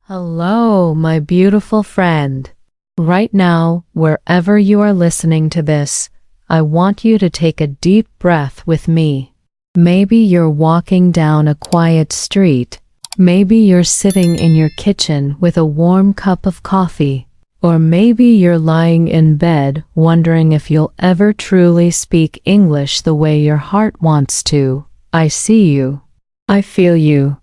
Hello, my beautiful friend. Right now, wherever you are listening to this, I want you to take a deep breath with me. Maybe you're walking down a quiet street. Maybe you're sitting in your kitchen with a warm cup of coffee. Or maybe you're lying in bed wondering if you'll ever truly speak English the way your heart wants to. I see you. I feel you.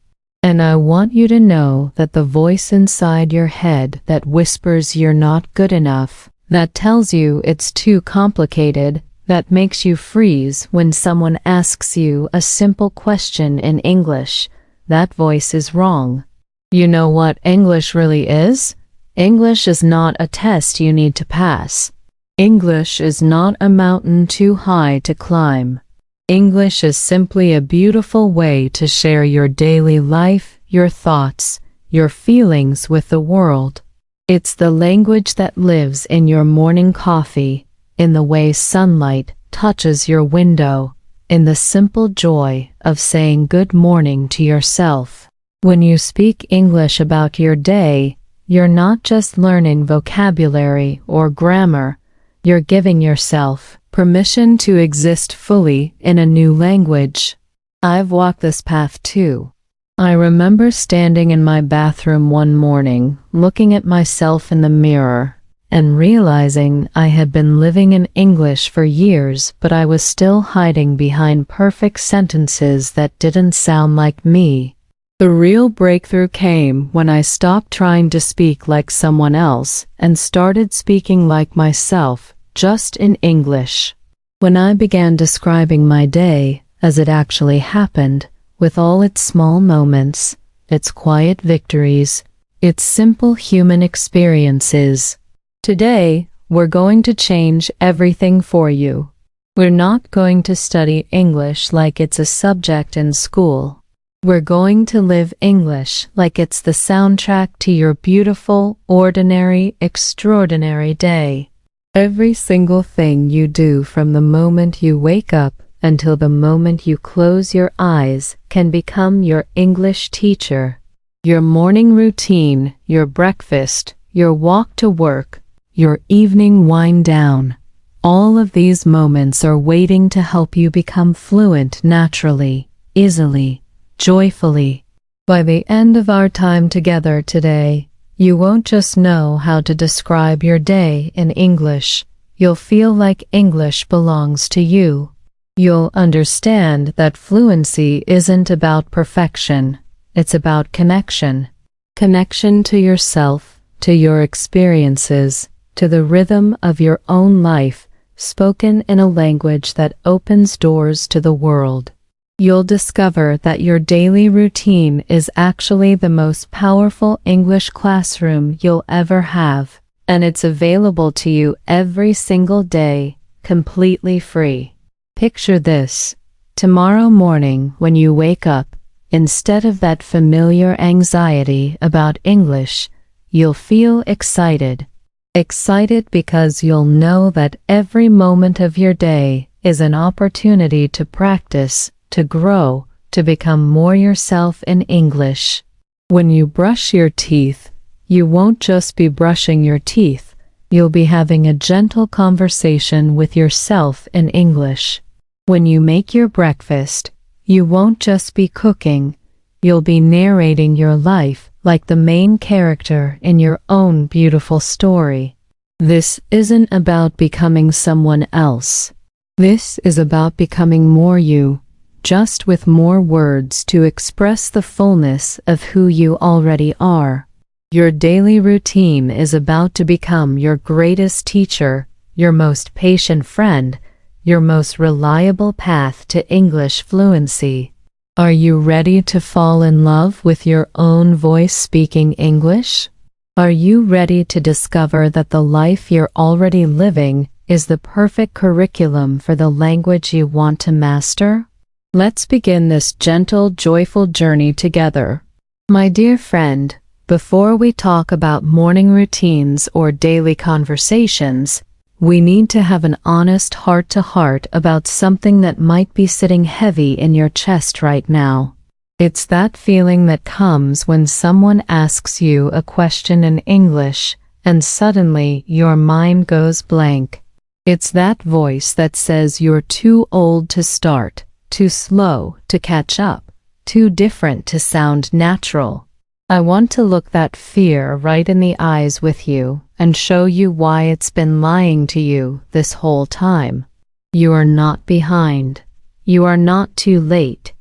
And I want you to know that the voice inside your head that whispers you're not good enough, that tells you it's too complicated, that makes you freeze when someone asks you a simple question in English, that voice is wrong. You know what English really is? English is not a test you need to pass. English is not a mountain too high to climb. English is simply a beautiful way to share your daily life, your thoughts, your feelings with the world. It's the language that lives in your morning coffee, in the way sunlight touches your window, in the simple joy of saying good morning to yourself. When you speak English about your day, you're not just learning vocabulary or grammar, you're giving yourself permission to exist fully in a new language. I've walked this path too. I remember standing in my bathroom one morning, looking at myself in the mirror, and realizing I had been living in English for years, but I was still hiding behind perfect sentences that didn't sound like me. The real breakthrough came when I stopped trying to speak like someone else and started speaking like myself, just in English. When I began describing my day as it actually happened, with all its small moments, its quiet victories, its simple human experiences. Today, we're going to change everything for you. We're not going to study English like it's a subject in school. We're going to live English like it's the soundtrack to your beautiful, ordinary, extraordinary day. Every single thing you do from the moment you wake up until the moment you close your eyes can become your English teacher. Your morning routine, your breakfast, your walk to work, your evening wind down. All of these moments are waiting to help you become fluent naturally, easily, joyfully. By the end of our time together today, you won't just know how to describe your day in English. You'll feel like English belongs to you. You'll understand that fluency isn't about perfection. It's about connection. Connection to yourself, to your experiences, to the rhythm of your own life, spoken in a language that opens doors to the world. You'll discover that your daily routine is actually the most powerful English classroom you'll ever have, and it's available to you every single day, completely free. Picture this. Tomorrow morning when you wake up, instead of that familiar anxiety about English, you'll feel excited. Excited because you'll know that every moment of your day is an opportunity to practice, to grow, to become more yourself in English. When you brush your teeth, you won't just be brushing your teeth, you'll be having a gentle conversation with yourself in English. When you make your breakfast, you won't just be cooking, you'll be narrating your life like the main character in your own beautiful story. This isn't about becoming someone else. This is about becoming more you, just with more words to express the fullness of who you already are. Your daily routine is about to become your greatest teacher, your most patient friend, your most reliable path to English fluency. Are you ready to fall in love with your own voice speaking English? Are you ready to discover that the life you're already living is the perfect curriculum for the language you want to master? Let's begin this gentle, joyful journey together. My dear friend, before we talk about morning routines or daily conversations, we need to have an honest heart-to-heart about something that might be sitting heavy in your chest right now. It's that feeling that comes when someone asks you a question in English and suddenly your mind goes blank. It's that voice that says you're too old to start, too slow to catch up, too different to sound natural. I want to look that fear right in the eyes with you and show you why it's been lying to you this whole time. You are not behind. You are not too late.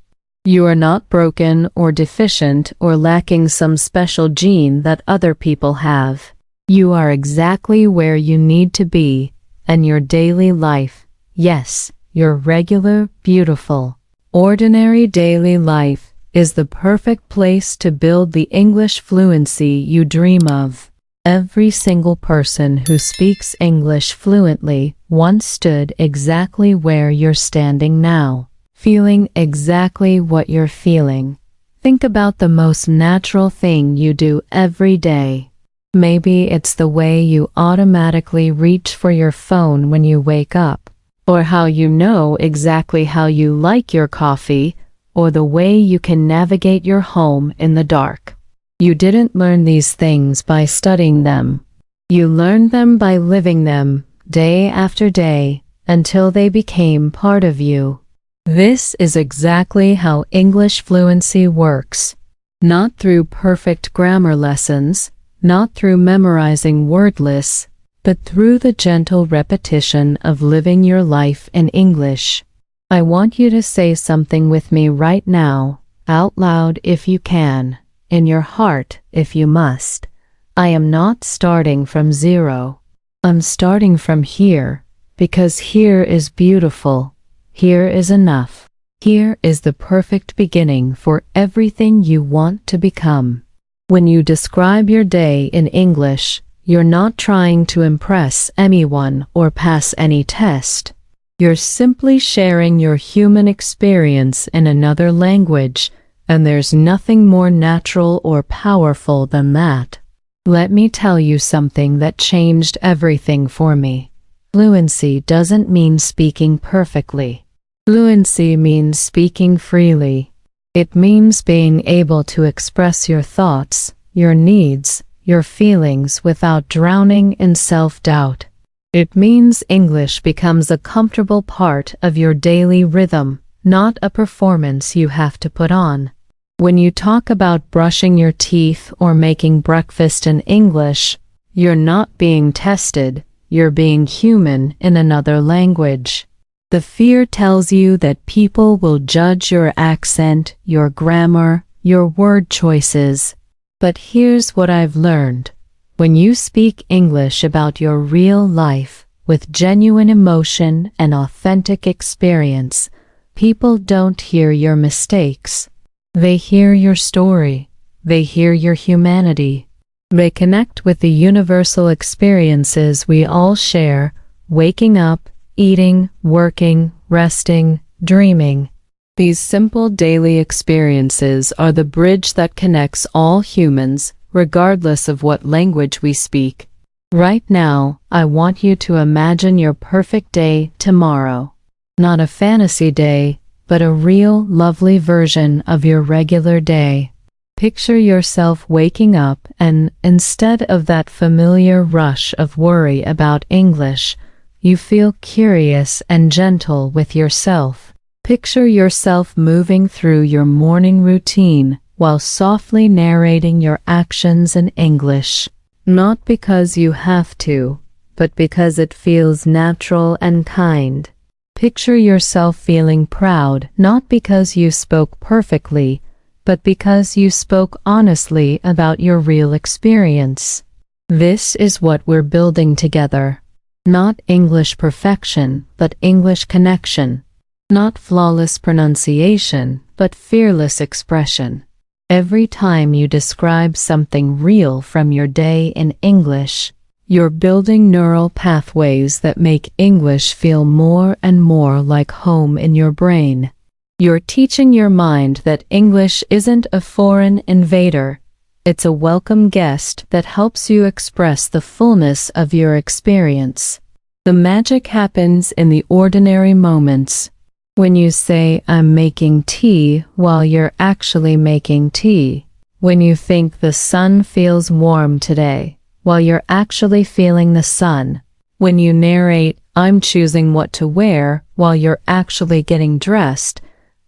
You are not broken or deficient or lacking some special gene that other people have. You are exactly where you need to be, and your daily life, yes, your regular, beautiful, ordinary daily life, is the perfect place to build the English fluency you dream of. Every single person who speaks English fluently once stood exactly where you're standing now, feeling exactly what you're feeling. Think about the most natural thing you do every day. Maybe it's the way you automatically reach for your phone when you wake up, or how you know exactly how you like your coffee, or the way you can navigate your home in the dark. You didn't learn these things by studying them. You learned them by living them, day after day, until they became part of you. This is exactly how English fluency works. Not through perfect grammar lessons, not through memorizing word lists, but through the gentle repetition of living your life in English. I want you to say something with me right now, out loud if you can, in your heart if you must. I am not starting from zero. I'm starting from here, because here is beautiful. Here is enough. Here is the perfect beginning for everything you want to become. When you describe your day in English, you're not trying to impress anyone or pass any test. You're simply sharing your human experience in another language, and there's nothing more natural or powerful than that. Let me tell you something that changed everything for me. Fluency doesn't mean speaking perfectly. Fluency means speaking freely. It means being able to express your thoughts, your needs, your feelings without drowning in self-doubt. It means English becomes a comfortable part of your daily rhythm, not a performance you have to put on. When you talk about brushing your teeth or making breakfast in English, you're not being tested, you're being human in another language. The fear tells you that people will judge your accent, your grammar, your word choices. But here's what I've learned. When you speak English about your real life, with genuine emotion and authentic experience, people don't hear your mistakes. They hear your story. They hear your humanity. They connect with the universal experiences we all share, waking up, eating, working, resting, dreaming. These simple daily experiences are the bridge that connects all humans, regardless of what language we speak. Right now, I want you to imagine your perfect day tomorrow. Not a fantasy day, but a real, lovely version of your regular day. Picture yourself waking up and, instead of that familiar rush of worry about English, you feel curious and gentle with yourself. Picture yourself moving through your morning routine while softly narrating your actions in English. Not because you have to, but because it feels natural and kind. Picture yourself feeling proud not because you spoke perfectly, but because you spoke honestly about your real experience. This is what we're building together. Not English perfection, but English connection. Not flawless pronunciation, but fearless expression. Every time you describe something real from your day in English, you're building neural pathways that make English feel more and more like home in your brain. You're teaching your mind that English isn't a foreign invader. It's a welcome guest that helps you express the fullness of your experience. The magic happens in the ordinary moments. When you say, I'm making tea while you're actually making tea. When you think the sun feels warm today while you're actually feeling the sun. When you narrate, I'm choosing what to wear while you're actually getting dressed.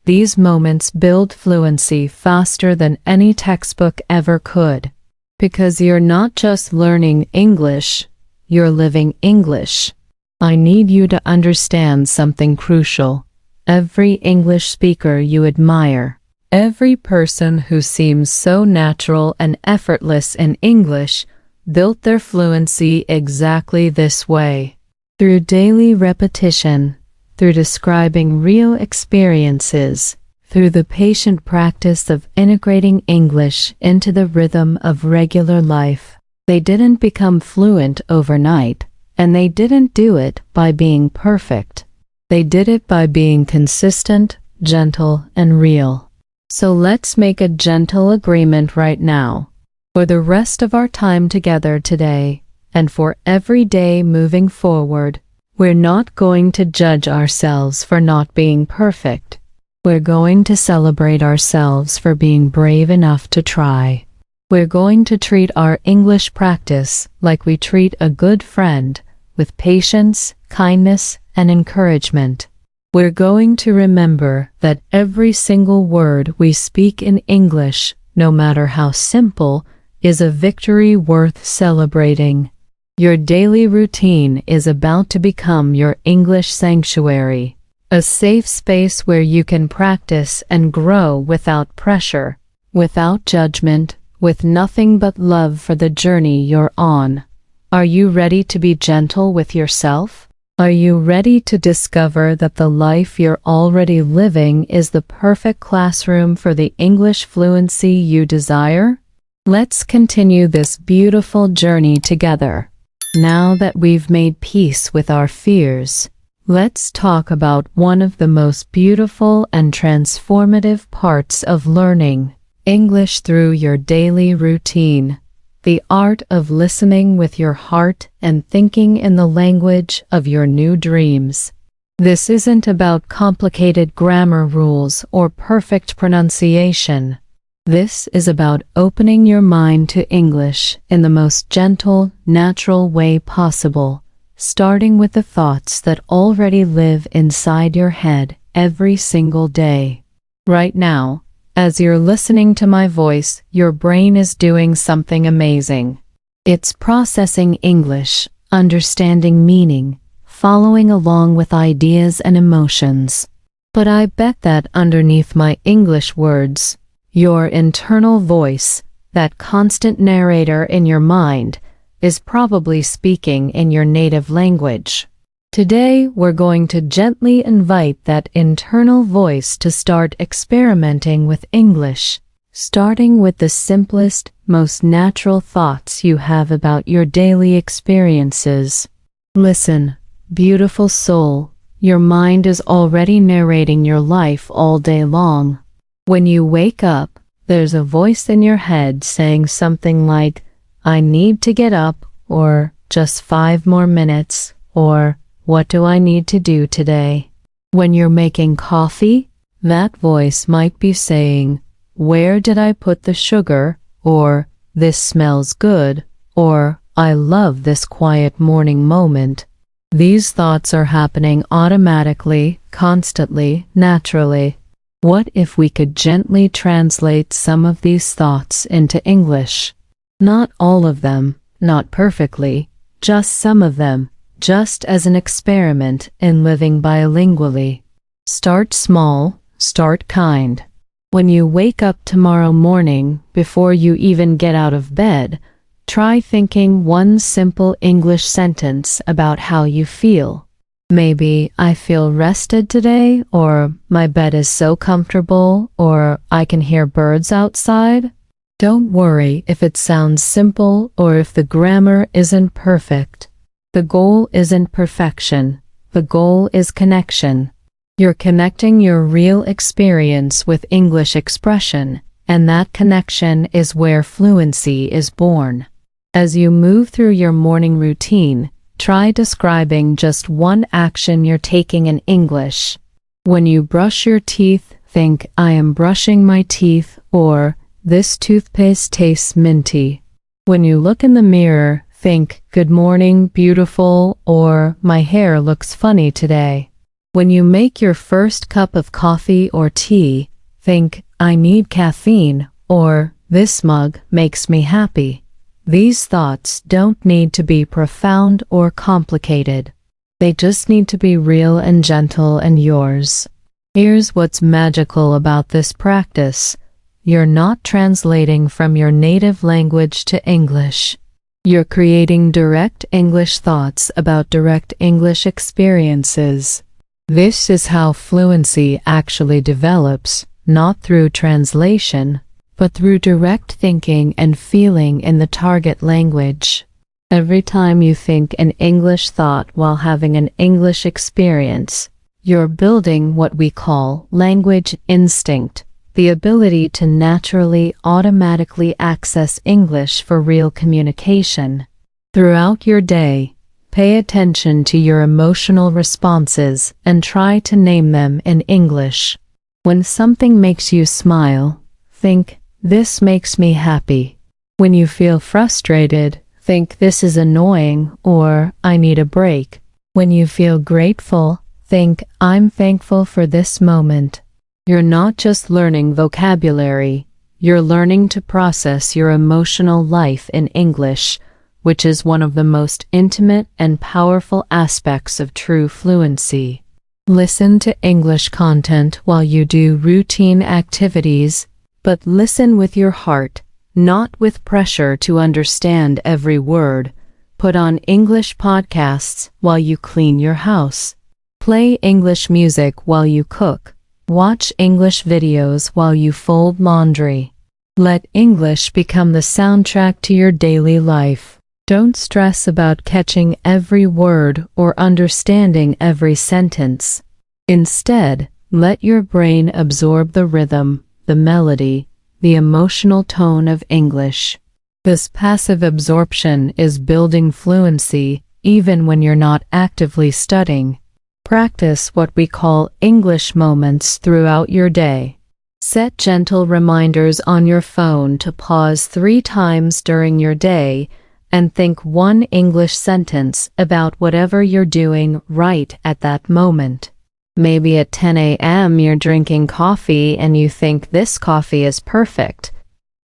These moments build fluency faster than any textbook ever could. Because you're not just learning English, you're living English. I need you to understand something crucial. Every English speaker you admire, every person who seems so natural and effortless in English, built their fluency exactly this way. Through daily repetition, through describing real experiences, through the patient practice of integrating English into the rhythm of regular life. They didn't become fluent overnight, and they didn't do it by being perfect. They did it by being consistent, gentle, and real. So let's make a gentle agreement right now. For the rest of our time together today, and for every day moving forward, we're not going to judge ourselves for not being perfect. We're going to celebrate ourselves for being brave enough to try. We're going to treat our English practice like we treat a good friend, with patience, kindness, and encouragement. We're going to remember that every single word we speak in English, no matter how simple, is a victory worth celebrating. Your daily routine is about to become your English sanctuary, a safe space where you can practice and grow without pressure, without judgment, with nothing but love for the journey you're on. Are you ready to be gentle with yourself? Are you ready to discover that the life you're already living is the perfect classroom for the English fluency you desire? Let's continue this beautiful journey together. Now that we've made peace with our fears, let's talk about one of the most beautiful and transformative parts of learning English through your daily routine. The art of listening with your heart and thinking in the language of your new dreams. This isn't about complicated grammar rules or perfect pronunciation. This is about opening your mind to English in the most gentle, natural way possible, starting with the thoughts that already live inside your head every single day. Right now, as you're listening to my voice, your brain is doing something amazing. It's processing English, understanding meaning, following along with ideas and emotions. But I bet that underneath my English words, your internal voice, that constant narrator in your mind, is probably speaking in your native language. Today, we're going to gently invite that internal voice to start experimenting with English, starting with the simplest, most natural thoughts you have about your daily experiences. Listen, beautiful soul, your mind is already narrating your life all day long. When you wake up, there's a voice in your head saying something like, I need to get up, or just 5 more minutes, or what do I need to do today? When you're making coffee, that voice might be saying, where did I put the sugar? Or, this smells good. Or, I love this quiet morning moment. These thoughts are happening automatically, constantly, naturally. What if we could gently translate some of these thoughts into English? Not all of them, not perfectly, just some of them. Just as an experiment in living bilingually. Start small, start kind. When you wake up tomorrow morning, before you even get out of bed, try thinking one simple English sentence about how you feel. Maybe, I feel rested today, or my bed is so comfortable, or I can hear birds outside. Don't worry if it sounds simple or if the grammar isn't perfect. The goal isn't perfection. The goal is connection. You're connecting your real experience with English expression, and that connection is where fluency is born. As you move through your morning routine, try describing just one action you're taking in English. When you brush your teeth, think, I am brushing my teeth, or this toothpaste tastes minty. When you look in the mirror, think, good morning, beautiful, or my hair looks funny today. When you make your first cup of coffee or tea, think, I need caffeine, or this mug makes me happy. These thoughts don't need to be profound or complicated. They just need to be real and gentle and yours. Here's what's magical about this practice. You're not translating from your native language to English. You're creating direct English thoughts about direct English experiences. This is how fluency actually develops, not through translation, but through direct thinking and feeling in the target language. Every time you think an English thought while having an English experience, you're building what we call language instinct, the ability to naturally, automatically access English for real communication. Throughout your day, pay attention to your emotional responses and try to name them in English. When something makes you smile, think, this makes me happy. When you feel frustrated, think, this is annoying, or I need a break. When you feel grateful, think, I'm thankful for this moment. You're not just learning vocabulary, you're learning to process your emotional life in English, which is one of the most intimate and powerful aspects of true fluency. Listen to English content while you do routine activities, but listen with your heart, not with pressure to understand every word. Put on English podcasts while you clean your house. Play English music while you cook. Watch English videos while you fold laundry. Let English become the soundtrack to your daily life. Don't stress about catching every word or understanding every sentence. Instead, let your brain absorb the rhythm, the melody, the emotional tone of English. This passive absorption is building fluency even when you're not actively studying. Practice what we call English moments throughout your day. Set gentle reminders on your phone to pause 3 times during your day and think one English sentence about whatever you're doing right at that moment. Maybe at 10 a.m. you're drinking coffee and you think this coffee is perfect.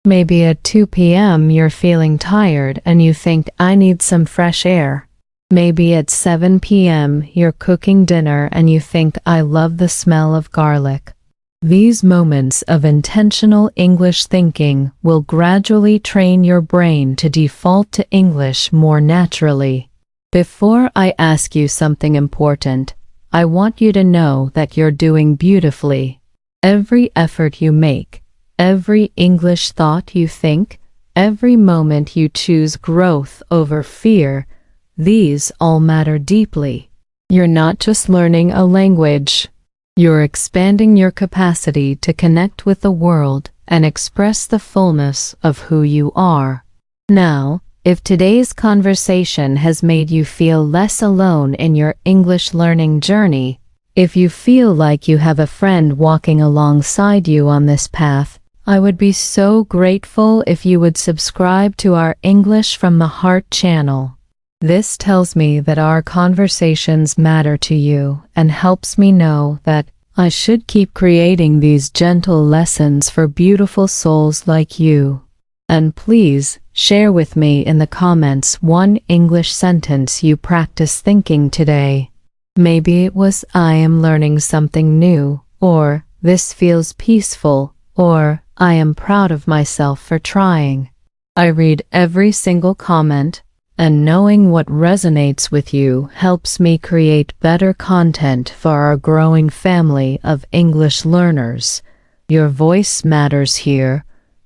Maybe at 2 p.m. you're feeling tired and you think I need some fresh air. Maybe at 7 p.m. you're cooking dinner and you think I love the smell of garlic. These moments of intentional English thinking will gradually train your brain to default to English more naturally. Before I ask you something important, I want you to know that you're doing beautifully. Every effort you make, every English thought you think, every moment you choose growth over fear, these all matter deeply. You're not just learning a language. You're expanding your capacity to connect with the world and express the fullness of who you are. Now, if today's conversation has made you feel less alone in your English learning journey, if you feel like you have a friend walking alongside you on this path, I would be so grateful if you would subscribe to our English from the Heart channel. This tells me that our conversations matter to you and helps me know that I should keep creating these gentle lessons for beautiful souls like you. And please, share with me in the comments one English sentence you practice thinking today. Maybe it was I am learning something new, or this feels peaceful, or I am proud of myself for trying. I read every single comment, and knowing what resonates with you helps me create better content for our growing family of English learners. Your voice matters here.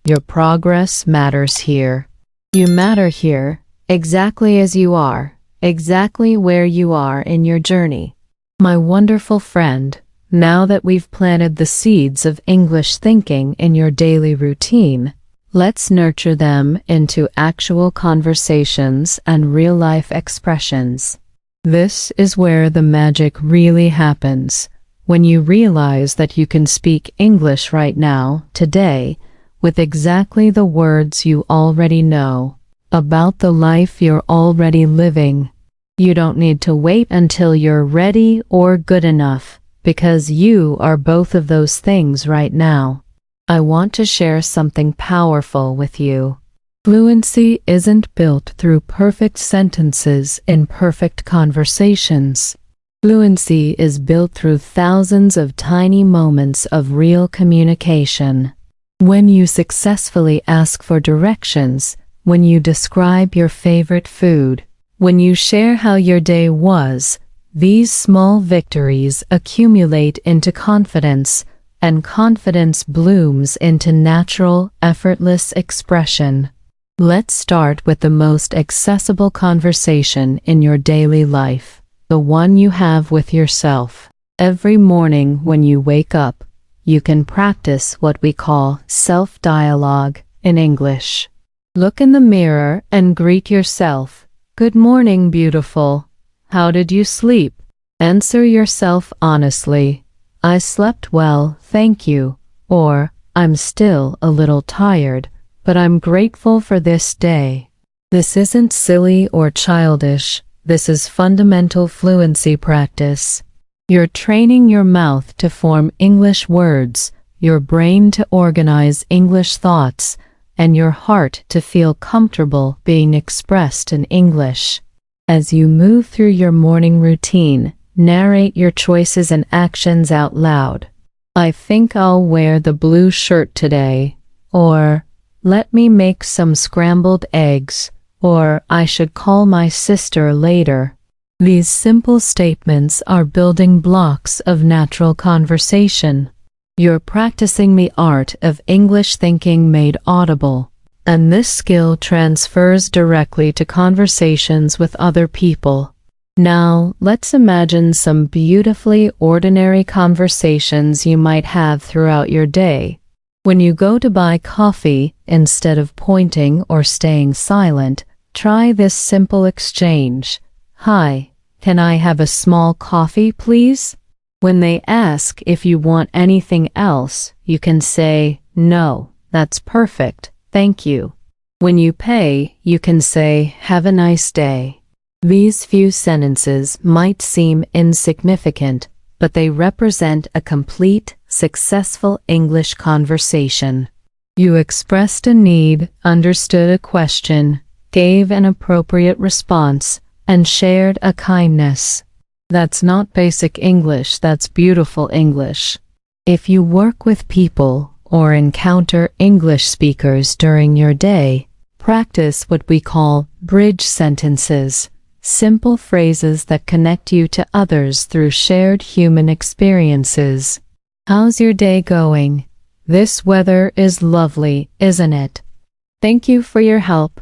Your progress matters here. You matter here, exactly as you are, exactly where you are in your journey. My wonderful friend, now that we've planted the seeds of English thinking in your daily routine, let's nurture them into actual conversations and real-life expressions. This is where the magic really happens, when you realize that you can speak English right now, today, with exactly the words you already know about the life you're already living. You don't need to wait until you're ready or good enough, because you are both of those things right now. I want to share something powerful with you. Fluency isn't built through perfect sentences in perfect conversations. Fluency is built through thousands of tiny moments of real communication. When you successfully ask for directions, when you describe your favorite food, when you share how your day was, these small victories accumulate into confidence, and confidence blooms into natural, effortless expression. Let's start with the most accessible conversation in your daily life, the one you have with yourself. Every morning when you wake up, you can practice what we call self-dialogue in English. Look in the mirror and greet yourself. Good morning, beautiful. How did you sleep? Answer yourself honestly. I slept well, thank you. Or, I'm still a little tired, but I'm grateful for this day. This isn't silly or childish. This is fundamental fluency practice. You're training your mouth to form English words, your brain to organize English thoughts, and your heart to feel comfortable being expressed in English. As you move through your morning routine, narrate your choices and actions out loud. I think I'll wear the blue shirt today. Or, let me make some scrambled eggs. Or, I should call my sister later. These simple statements are building blocks of natural conversation. You're practicing the art of English thinking made audible, and this skill transfers directly to conversations with other people. Now, let's imagine some beautifully ordinary conversations you might have throughout your day. When you go to buy coffee, instead of pointing or staying silent, try this simple exchange. Hi, can I have a small coffee, please? When they ask if you want anything else, you can say, no, that's perfect, thank you. When you pay, you can say, have a nice day. These few sentences might seem insignificant, but they represent a complete, successful English conversation. You expressed a need, understood a question, gave an appropriate response, and shared a kindness. That's not basic English, that's beautiful English. If you work with people or encounter English speakers during your day, practice what we call bridge sentences, simple phrases that connect you to others through shared human experiences. How's your day going? This weather is lovely, isn't it? Thank you for your help.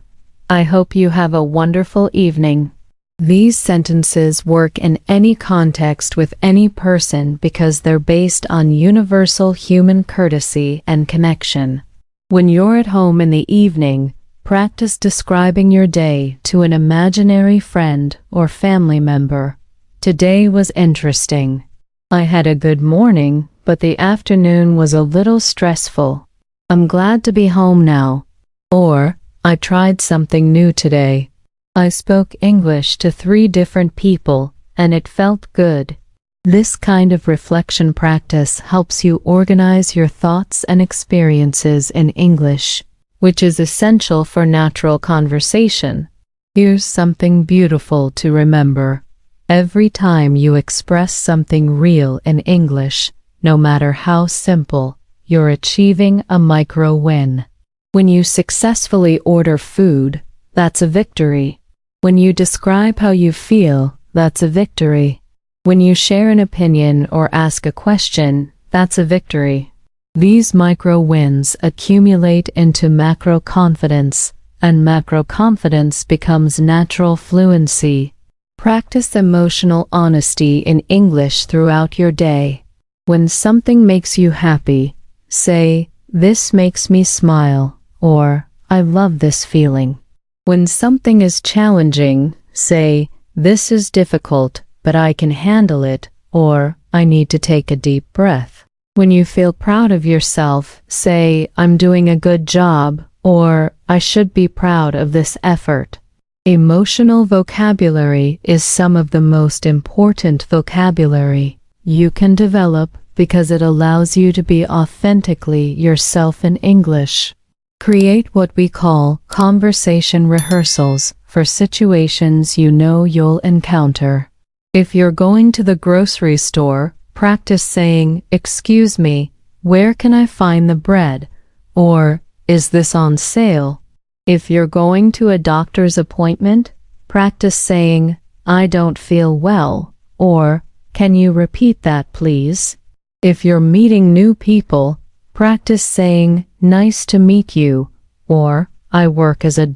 I hope you have a wonderful evening. These sentences work in any context with any person because they're based on universal human courtesy and connection. When you're at home in the evening, practice describing your day to an imaginary friend or family member. Today was interesting. I had a good morning, but the afternoon was a little stressful. I'm glad to be home now. Or, I tried something new today. I spoke English to 3 different people, and it felt good. This kind of reflection practice helps you organize your thoughts and experiences in English, which is essential for natural conversation. Here's something beautiful to remember. Every time you express something real in English, no matter how simple, you're achieving a micro win. When you successfully order food, that's a victory. When you describe how you feel, that's a victory. When you share an opinion or ask a question, that's a victory. These micro wins accumulate into macro confidence, and macro confidence becomes natural fluency. Practice emotional honesty in English throughout your day. When something makes you happy, say, "This makes me smile," or "I love this feeling." When something is challenging, say, "This is difficult, but I can handle it," or I need to take a deep breath. When you feel proud of yourself, say, I'm doing a good job, or I should be proud of this effort. Emotional vocabulary is some of the most important vocabulary you can develop because it allows you to be authentically yourself in English. Create what we call conversation rehearsals for situations you know you'll encounter. If you're going to the grocery store, practice saying, "Excuse me, where can I find the bread?" Or, "Is this on sale?" If you're going to a doctor's appointment, practice saying, "I don't feel well," or, "Can you repeat that, please?" If you're meeting new people, practice saying, "Nice to meet you," or, "I work as a ...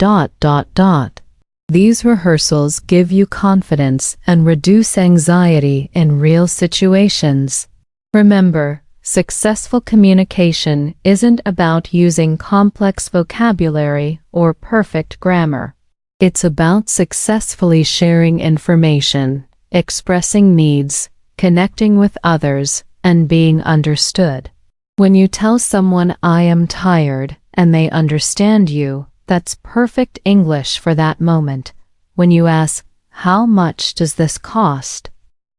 These rehearsals give you confidence and reduce anxiety in real situations. Remember, successful communication isn't about using complex vocabulary or perfect grammar. It's about successfully sharing information, expressing needs, connecting with others, and being understood. When you tell someone, "I am tired," and they understand you, that's perfect English for that moment. When you ask, "How much does this cost?"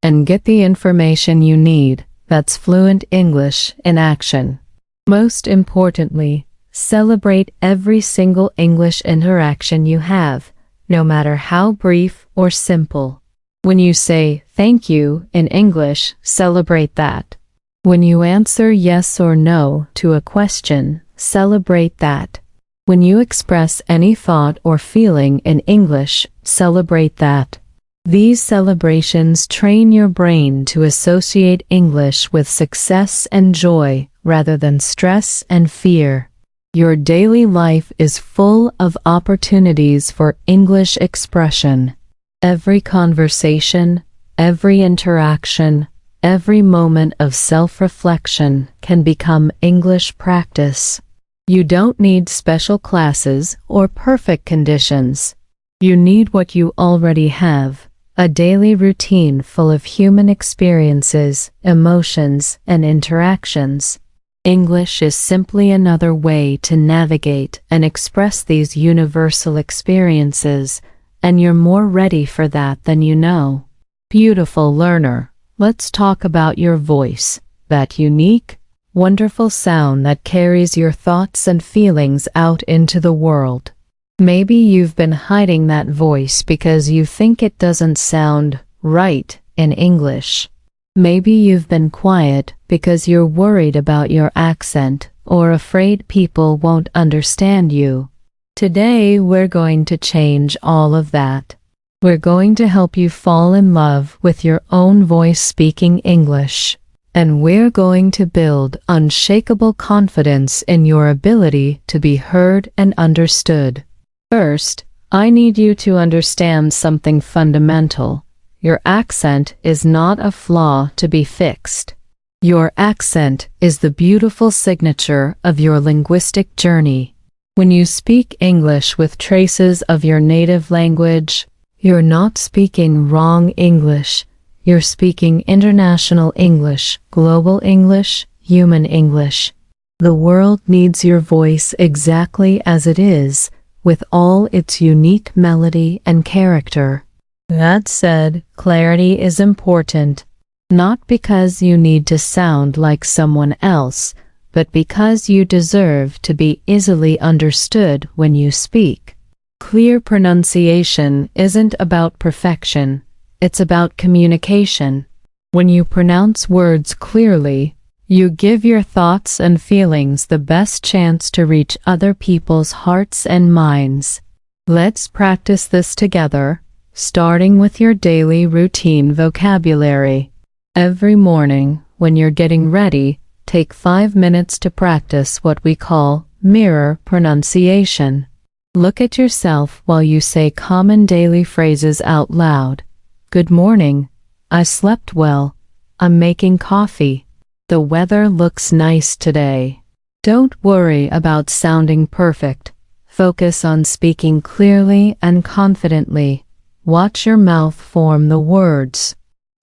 and get the information you need, that's fluent English in action. Most importantly, celebrate every single English interaction you have, no matter how brief or simple. When you say "thank you" in English, celebrate that. When you answer yes or no to a question, celebrate that. When you express any thought or feeling in English, celebrate that. These celebrations train your brain to associate English with success and joy rather than stress and fear. Your daily life is full of opportunities for English expression. Every conversation, every interaction, every moment of self-reflection can become English practice. You don't need special classes or perfect conditions. You need what you already have, a daily routine full of human experiences, emotions, and interactions. English is simply another way to navigate and express these universal experiences, and you're more ready for that than you know. Beautiful learner, let's talk about your voice, that unique, wonderful sound that carries your thoughts and feelings out into the world. Maybe you've been hiding that voice because you think it doesn't sound right in English. Maybe you've been quiet because you're worried about your accent or afraid people won't understand you. Today, we're going to change all of that. We're going to help you fall in love with your own voice speaking English. And we're going to build unshakable confidence in your ability to be heard and understood. First, I need you to understand something fundamental. Your accent is not a flaw to be fixed. Your accent is the beautiful signature of your linguistic journey. When you speak English with traces of your native language, you're not speaking wrong English. You're speaking international English, global English, human English. The world needs your voice exactly as it is, with all its unique melody and character. That said, clarity is important, not because you need to sound like someone else, but because you deserve to be easily understood when you speak. Clear pronunciation isn't about perfection. It's about communication. When you pronounce words clearly, you give your thoughts and feelings the best chance to reach other people's hearts and minds. Let's practice this together, starting with your daily routine vocabulary. Every morning, when you're getting ready, take 5 minutes to practice what we call mirror pronunciation. Look at yourself while you say common daily phrases out loud. Good morning. I slept well. I'm making coffee. The weather looks nice today. Don't worry about sounding perfect. Focus on speaking clearly and confidently. Watch your mouth form the words.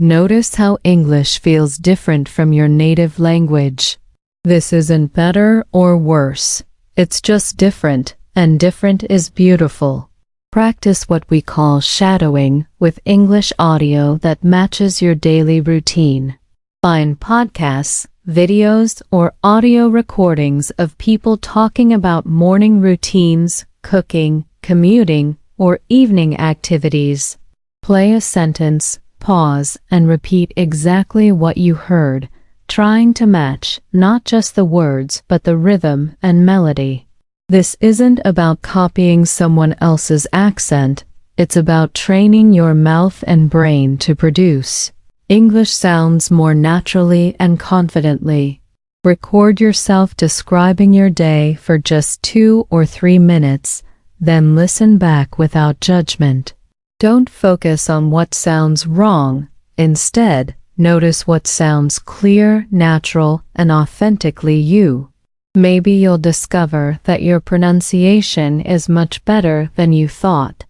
Notice how English feels different from your native language. This isn't better or worse. It's just different, and different is beautiful. Practice what we call shadowing with English audio that matches your daily routine. Find podcasts, videos, or audio recordings of people talking about morning routines, cooking, commuting, or evening activities. Play a sentence, pause, and repeat exactly what you heard, trying to match not just the words but the rhythm and melody. This isn't about copying someone else's accent, it's about training your mouth and brain to produce English sounds more naturally and confidently. Record yourself describing your day for just 2 or 3 minutes, then listen back without judgment. Don't focus on what sounds wrong. Instead, notice what sounds clear, natural, and authentically you. Maybe you'll discover that your pronunciation is much better than you thought.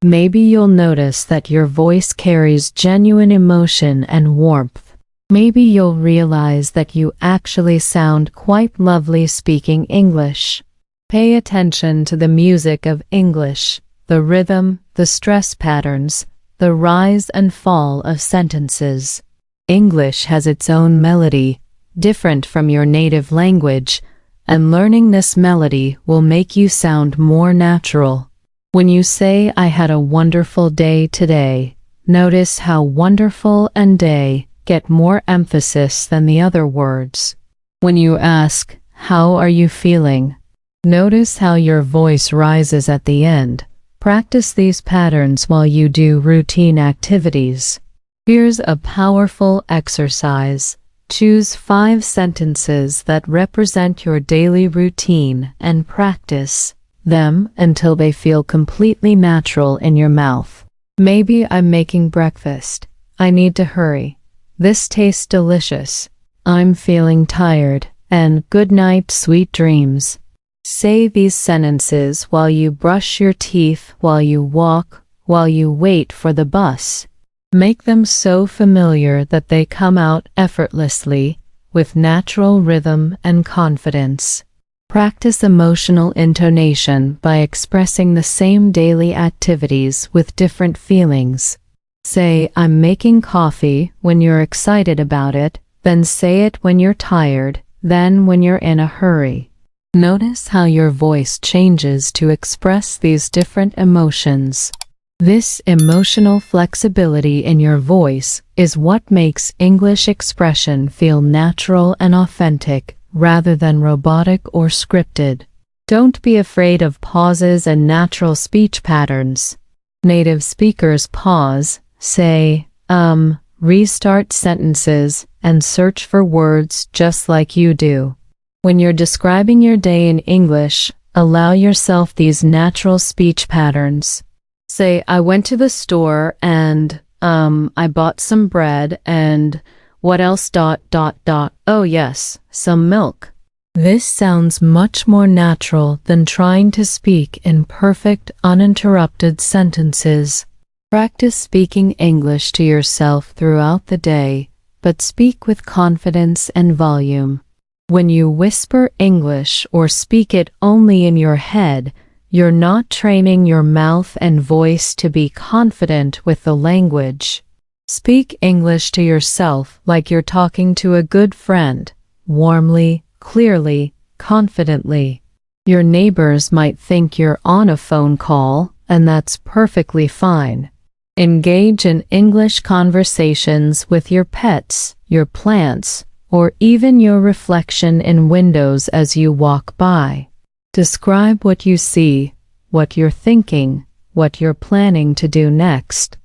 Maybe you'll notice that your voice carries genuine emotion and warmth. Maybe you'll realize that you actually sound quite lovely speaking English. Pay attention to the music of English, the rhythm, the stress patterns, the rise and fall of sentences. English has its own melody, different from your native language, and learning this melody will make you sound more natural. When you say, "I had a wonderful day today," notice how wonderful and day get more emphasis than the other words. When you ask, "How are you feeling?" notice how your voice rises at the end. Practice these patterns while you do routine activities. Here's a powerful exercise. Choose 5 sentences that represent your daily routine and practice them until they feel completely natural in your mouth. Maybe I'm making breakfast. I need to hurry. This tastes delicious. I'm feeling tired. And good night, sweet dreams. Say these sentences while you brush your teeth, while you walk, while you wait for the bus. Make them so familiar that they come out effortlessly, with natural rhythm and confidence. Practice emotional intonation by expressing the same daily activities with different feelings. Say, "I'm making coffee" when you're excited about it, then say it when you're tired, then when you're in a hurry. Notice how your voice changes to express these different emotions. This emotional flexibility in your voice is what makes English expression feel natural and authentic, rather than robotic or scripted. Don't be afraid of pauses and natural speech patterns. Native speakers pause, say, restart sentences, and search for words just like you do. When you're describing your day in English, allow yourself these natural speech patterns. Say, "I went to the store and, I bought some bread and what else ... Oh yes, some milk." This sounds much more natural than trying to speak in perfect, uninterrupted sentences. Practice speaking English to yourself throughout the day, but speak with confidence and volume. When you whisper English or speak it only in your head, you're not training your mouth and voice to be confident with the language. Speak English to yourself like you're talking to a good friend, warmly, clearly, confidently. Your neighbors might think you're on a phone call, and that's perfectly fine. Engage in English conversations with your pets, your plants, or even your reflection in windows as you walk by. Describe what you see, what you're thinking, what you're planning to do next.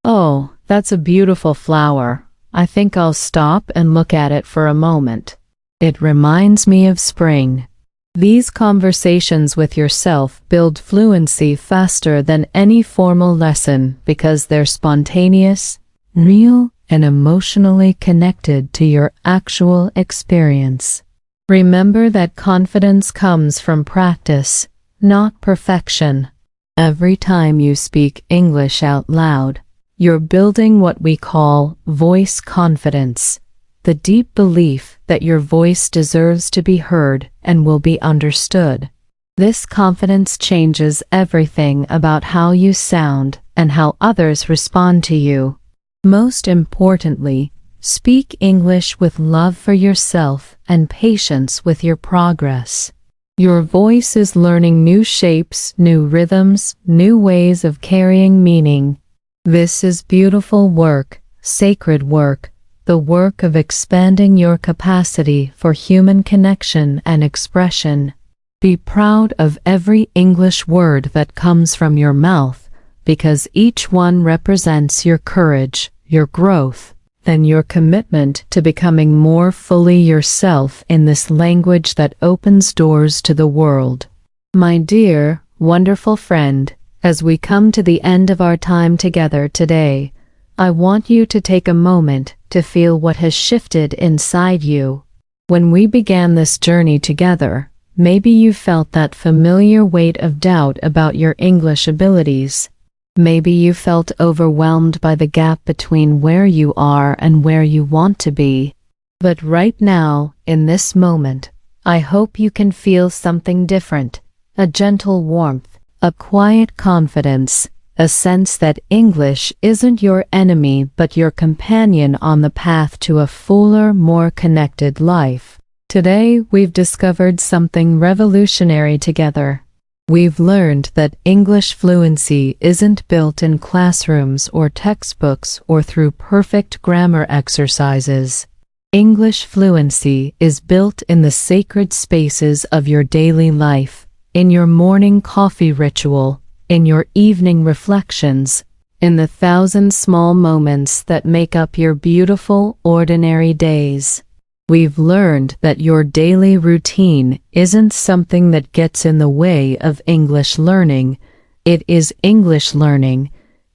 "Oh, that's a beautiful flower. I think I'll stop and look at it for a moment. It reminds me of spring." These conversations with yourself build fluency faster than any formal lesson because they're spontaneous, real, and emotionally connected to your actual experience. Remember that confidence comes from practice, not perfection. Every time you speak English out loud, You're building what we call voice confidence, the deep belief that your voice deserves to be heard and will be understood. This confidence changes everything about how you sound and how others respond to you. Most importantly, speak English with love for yourself and patience with your progress. Your voice is learning new shapes, new rhythms, new ways of carrying meaning. This is beautiful work, sacred work, the work of expanding your capacity for human connection and expression. Be proud of every English word that comes from your mouth, because each one represents your courage, your growth, and your commitment to becoming more fully yourself in this language that opens doors to the world. My dear, wonderful friend, as we come to the end of our time together today, I want you to take a moment to feel what has shifted inside you. When we began this journey together, maybe you felt that familiar weight of doubt about your English abilities. Maybe you felt overwhelmed by the gap between where you are and where you want to be. But right now, in this moment, I hope you can feel something different, a gentle warmth, a quiet confidence, a sense that English isn't your enemy but your companion on the path to a fuller, more connected life. Today, we've discovered something revolutionary together. We've learned that English fluency isn't built in classrooms or textbooks or through perfect grammar exercises. English fluency is built in the sacred spaces of your daily life, in your morning coffee ritual, in your evening reflections, in the 1,000 small moments that make up your beautiful, ordinary days. We've learned that your daily routine isn't something that gets in the way of English learning. It is English learning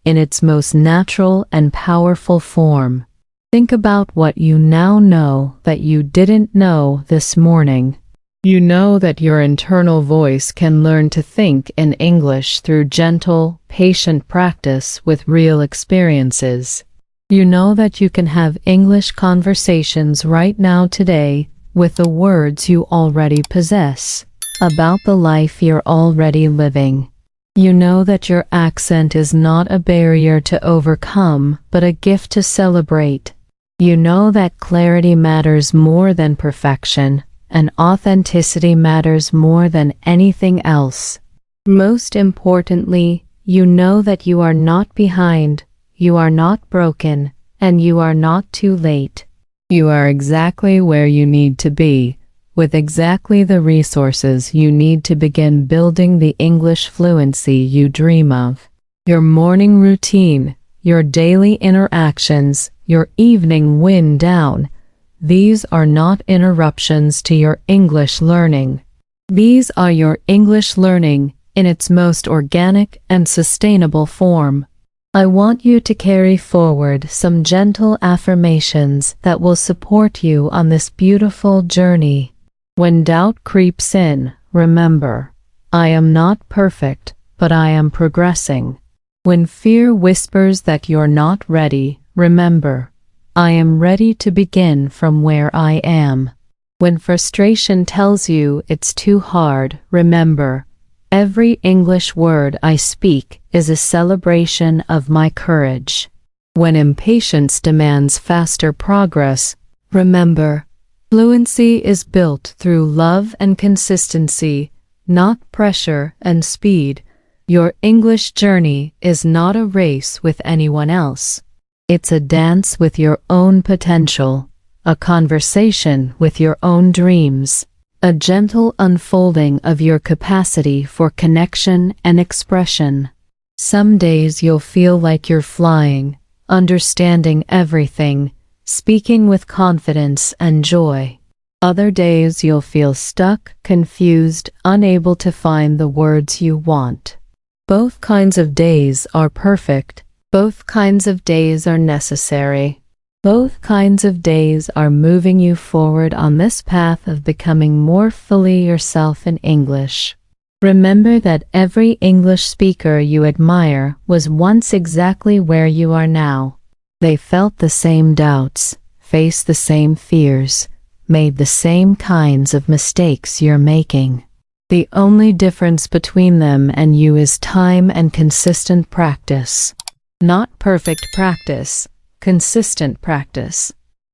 in its most natural and powerful form. Think about what you now know that you didn't know this morning. You know that your internal voice can learn to think in English through gentle, patient practice with real experiences. You know that you can have English conversations right now today with the words you already possess, about the life you're already living. You know that your accent is not a barrier to overcome, but a gift to celebrate. You know that clarity matters more than perfection, and authenticity matters more than anything else. Most importantly, you know that you are not behind, you are not broken, and you are not too late. You are exactly where you need to be, with exactly the resources you need to begin building the English fluency you dream of. Your morning routine, your daily interactions, your evening wind down, these are not interruptions to your English learning. These are your English learning in its most organic and sustainable form. I want you to carry forward some gentle affirmations that will support you on this beautiful journey. When doubt creeps in, remember, I am not perfect, but I am progressing. When fear whispers that you're not ready, remember, I am ready to begin from where I am. When frustration tells you it's too hard, remember, every English word I speak is a celebration of my courage. When impatience demands faster progress, remember, fluency is built through love and consistency, not pressure and speed. Your English journey is not a race with anyone else. It's a dance with your own potential, a conversation with your own dreams, a gentle unfolding of your capacity for connection and expression. Some days you'll feel like you're flying, understanding everything, speaking with confidence and joy. Other days you'll feel stuck, confused, unable to find the words you want. Both kinds of days are perfect. Both kinds of days are necessary. Both kinds of days are moving you forward on this path of becoming more fully yourself in English. Remember that every English speaker you admire was once exactly where you are now. They felt the same doubts, faced the same fears, made the same kinds of mistakes you're making. The only difference between them and you is time and consistent practice. Not perfect practice, consistent practice.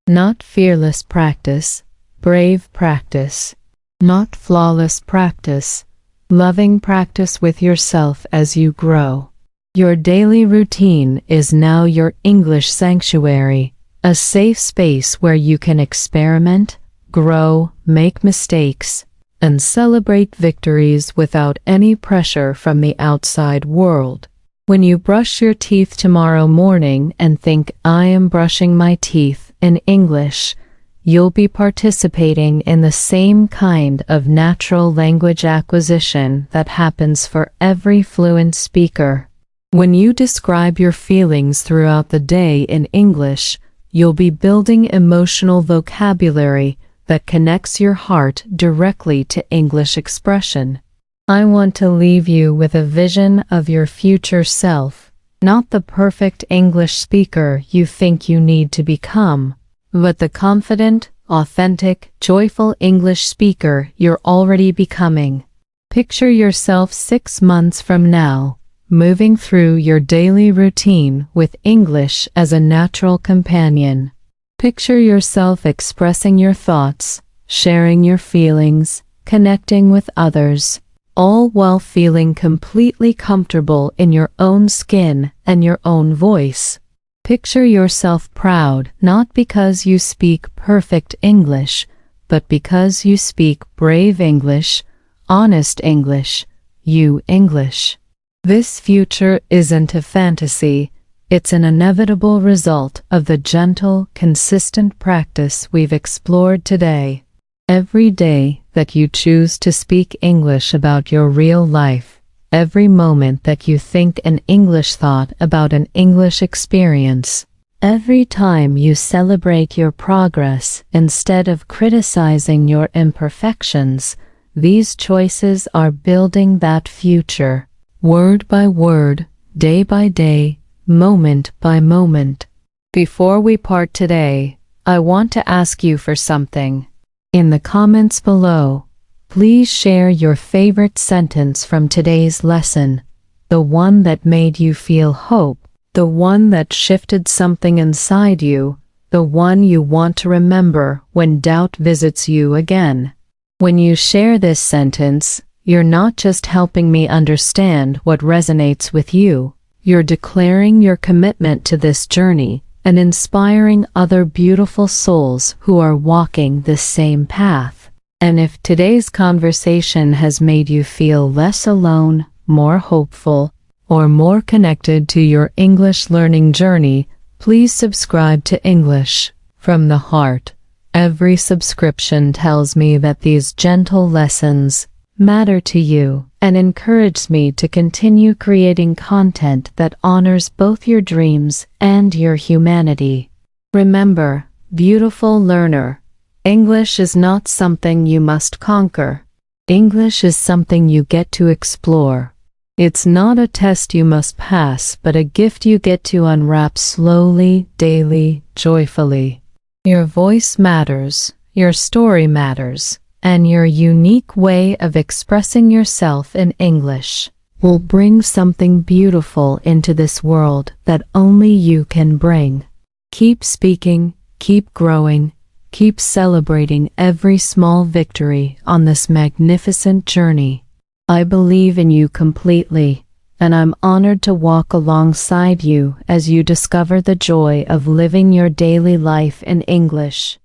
Not fearless practice, brave practice. Not flawless practice, loving practice with yourself as you grow. Your daily routine is now your English sanctuary, a safe space where you can experiment, grow, make mistakes, and celebrate victories without any pressure from the outside world. When you brush your teeth tomorrow morning and think, "I am brushing my teeth," in English, you'll be participating in the same kind of natural language acquisition that happens for every fluent speaker. When you describe your feelings throughout the day in English, you'll be building emotional vocabulary that connects your heart directly to English expression. I want to leave you with a vision of your future self, not the perfect English speaker you think you need to become, but the confident, authentic, joyful English speaker you're already becoming. Picture yourself 6 months from now, moving through your daily routine with English as a natural companion. Picture yourself expressing your thoughts, sharing your feelings, connecting with others, all while feeling completely comfortable in your own skin and your own voice. Picture yourself proud not because you speak perfect English, but because you speak brave English, honest English, you English. This future isn't a fantasy, it's an inevitable result of the gentle, consistent practice we've explored today. Every day that you choose to speak English about your real life, every moment that you think an English thought about an English experience, every time you celebrate your progress instead of criticizing your imperfections, these choices are building that future, word by word, day by day, moment by moment. Before we part today, I want to ask you for something. In the comments below, please share your favorite sentence from today's lesson, the one that made you feel hope, the one that shifted something inside you, the one you want to remember when doubt visits you again. When you share this sentence, you're not just helping me understand what resonates with you, you're declaring your commitment to this journey and inspiring other beautiful souls who are walking this same path. And if today's conversation has made you feel less alone, more hopeful, or more connected to your English learning journey, please subscribe to English from the Heart. Every subscription tells me that these gentle lessons matter to you and encourages me to continue creating content that honors both your dreams and your humanity. Remember, beautiful learner, English is not something you must conquer. English is something you get to explore. It's not a test you must pass, but a gift you get to unwrap slowly, daily, joyfully. Your voice matters, your story matters, and your unique way of expressing yourself in English will bring something beautiful into this world that only you can bring. Keep speaking, keep growing, keep celebrating every small victory on this magnificent journey. I believe in you completely, and I'm honored to walk alongside you as you discover the joy of living your daily life in English.